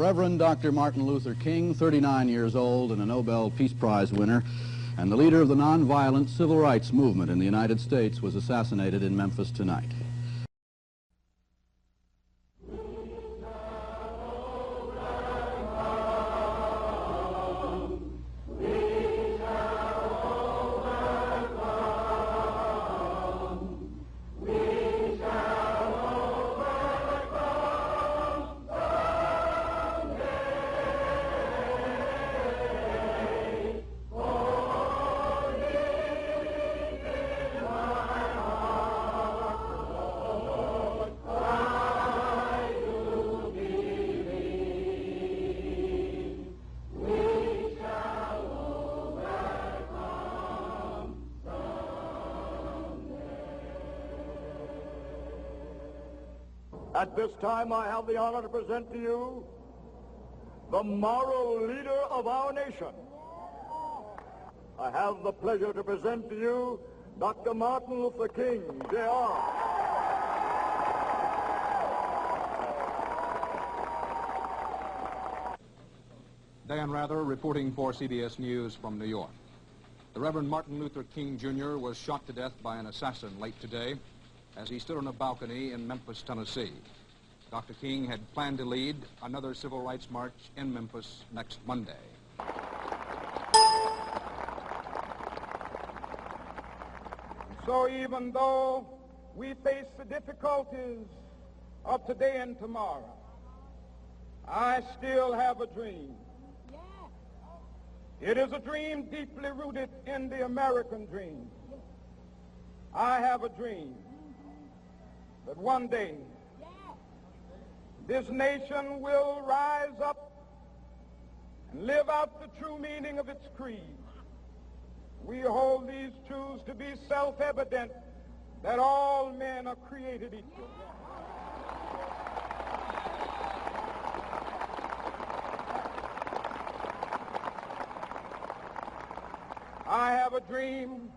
Reverend Dr. Martin Luther King, 39 years old and a Nobel Peace Prize winner, and the leader of the nonviolent civil rights movement in the United States, was assassinated in Memphis tonight. At this time, I have the honor to present to you the moral leader of our nation. I have the pleasure to present to you Dr. Martin Luther King, Jr. Dan Rather reporting for CBS News from New York. The Reverend Martin Luther King, Jr. was shot to death by an assassin late today as he stood on a balcony in Memphis, Tennessee. Dr. King had planned to lead another civil rights march in Memphis next Monday. So even though we face the difficulties of today and tomorrow, I still have a dream. It is a dream deeply rooted in the American dream. I have a dream that one day this nation will rise up and live out the true meaning of its creed. We hold these truths to be self-evident, that all men are created equal. I have a dream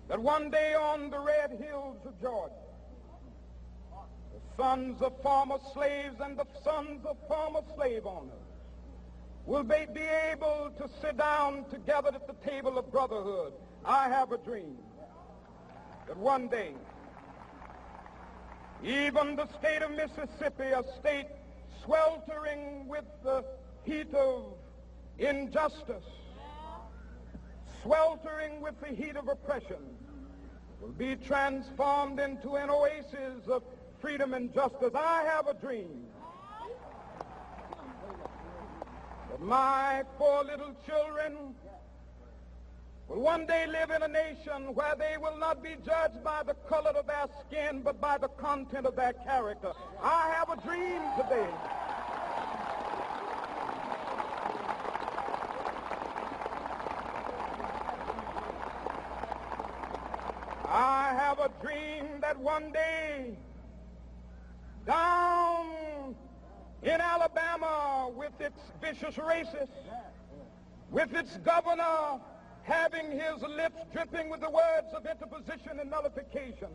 that one day on the red hills of Georgia, the sons of former slaves and the sons of former slave owners will be able to sit down together at the table of brotherhood. I have a dream that one day even the state of Mississippi, a state sweltering with the heat of injustice, sweltering with the heat of oppression, will be transformed into an oasis of freedom and justice. I have a dream that my 4 little children will one day live in a nation where they will not be judged by the color of their skin, but by the content of their character. I have a dream today I have a dream that one day down in Alabama, with its vicious racists, with its governor having his lips dripping with the words of interposition and nullification,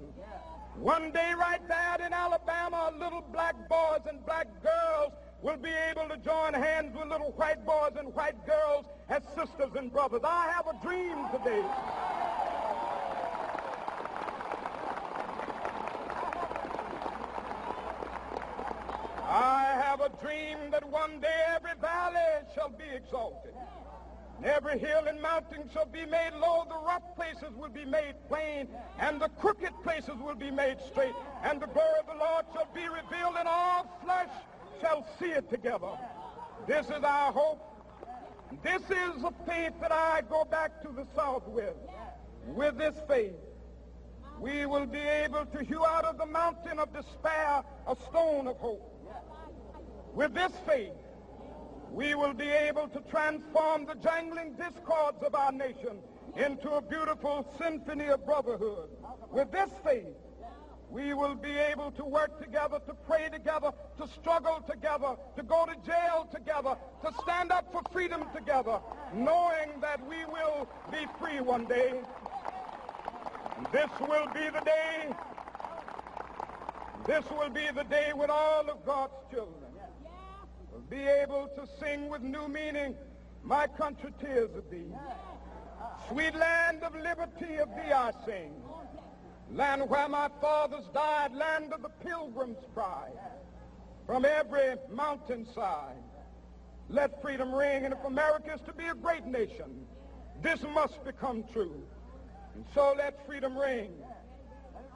one day right there in Alabama, little black boys and black girls will be able to join hands with little white boys and white girls as sisters and brothers. I have a dream today that one day every valley shall be exalted, and every hill and mountain shall be made low, the rough places will be made plain, and the crooked places will be made straight, and the glory of the Lord shall be revealed, and all flesh shall see it together. This is our hope. This is a faith that I go back to the South with. With this faith, we will be able to hew out of the mountain of despair a stone of hope. With this faith, we will be able to transform the jangling discords of our nation into a beautiful symphony of brotherhood. With this faith, we will be able to work together, to pray together, to struggle together, to go to jail together, to stand up for freedom together, knowing that we will be free one day. And this will be the day when all of God's children be able to sing with new meaning, my country, tears of thee. Sweet land of liberty, of thee I sing. Land where my fathers died, land of the pilgrim's pride. From every mountainside, let freedom ring. And if America is to be a great nation, this must become true. And so let freedom ring.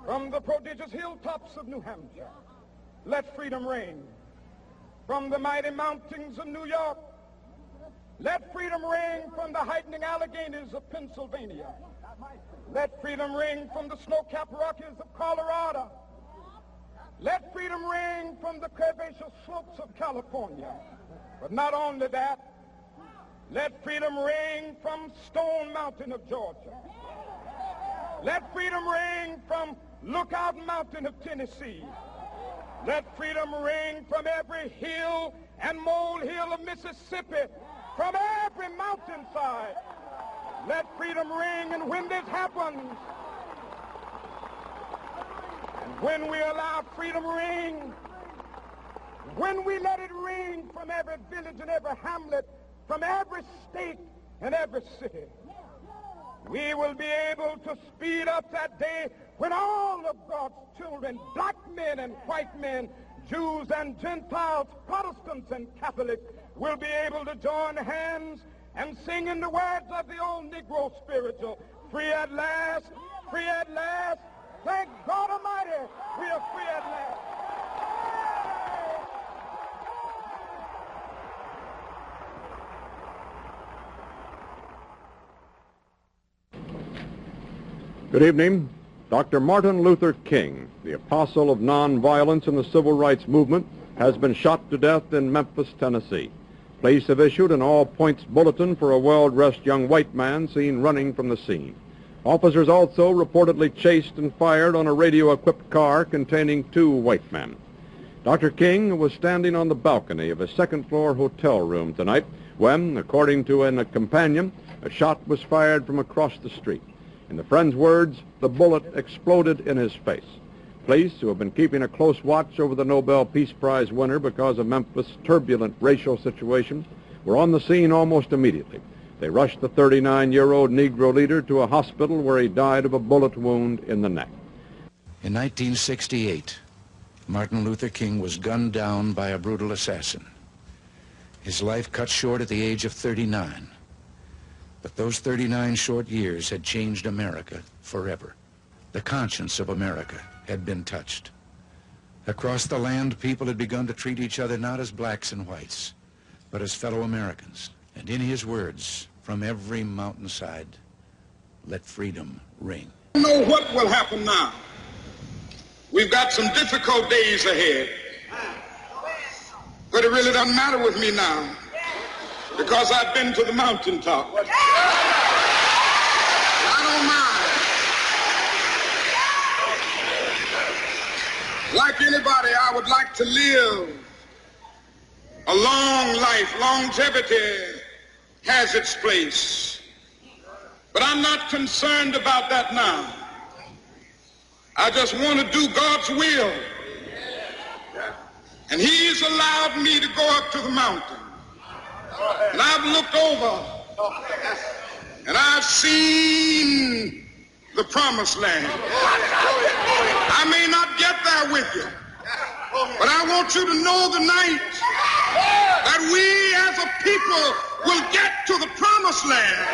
From the prodigious hilltops of New Hampshire, let freedom ring. From the mighty mountains of New York, let freedom ring. From the heightening Alleghanies of Pennsylvania, let freedom ring. From the snow-capped Rockies of Colorado, let freedom ring. From the curvaceous slopes of California. But not only that, let freedom ring from Stone Mountain of Georgia. Let freedom ring from Lookout Mountain of Tennessee. Let freedom ring from every hill and molehill of Mississippi, from every mountainside. Let freedom ring. And when this happens, and when we allow freedom ring, when we let it ring from every village and every hamlet, from every state and every city, we will be able to speed up that day when all of God's children, black men and white men, Jews and Gentiles, Protestants and Catholics, will be able to join hands and sing in the words of the old Negro spiritual, free at last, free at last. Thank God Almighty, we are free at last. Good evening. Dr. Martin Luther King, the apostle of nonviolence in the civil rights movement, has been shot to death in Memphis, Tennessee. Police have issued an all-points bulletin for a well-dressed young white man seen running from the scene. Officers also reportedly chased and fired on a radio-equipped car containing 2 white men. Dr. King was standing on the balcony of a second-floor hotel room tonight when, according to a companion, a shot was fired from across the street. In the friend's words, the bullet exploded in his face. Police, who have been keeping a close watch over the Nobel Peace Prize winner because of Memphis' turbulent racial situation, were on the scene almost immediately. They rushed the 39-year-old Negro leader to a hospital where he died of a bullet wound in the neck. In 1968, Martin Luther King was gunned down by a brutal assassin. His life cut short at the age of 39. But those 39 short years had changed America forever. The conscience of America had been touched. Across the land, people had begun to treat each other not as blacks and whites, but as fellow Americans. And in his words, from every mountainside, let freedom ring. I don't know what will happen now. We've got some difficult days ahead. But it really doesn't matter with me now, because I've been to the mountaintop. I don't mind. Like anybody, I would like to live a long life. Longevity has its place. But I'm not concerned about that now. I just want to do God's will. And He's allowed me to go up to the mountain. And I've looked over, and I've seen the promised land. I may not get there with you, but I want you to know tonight that we as a people will get to the promised land.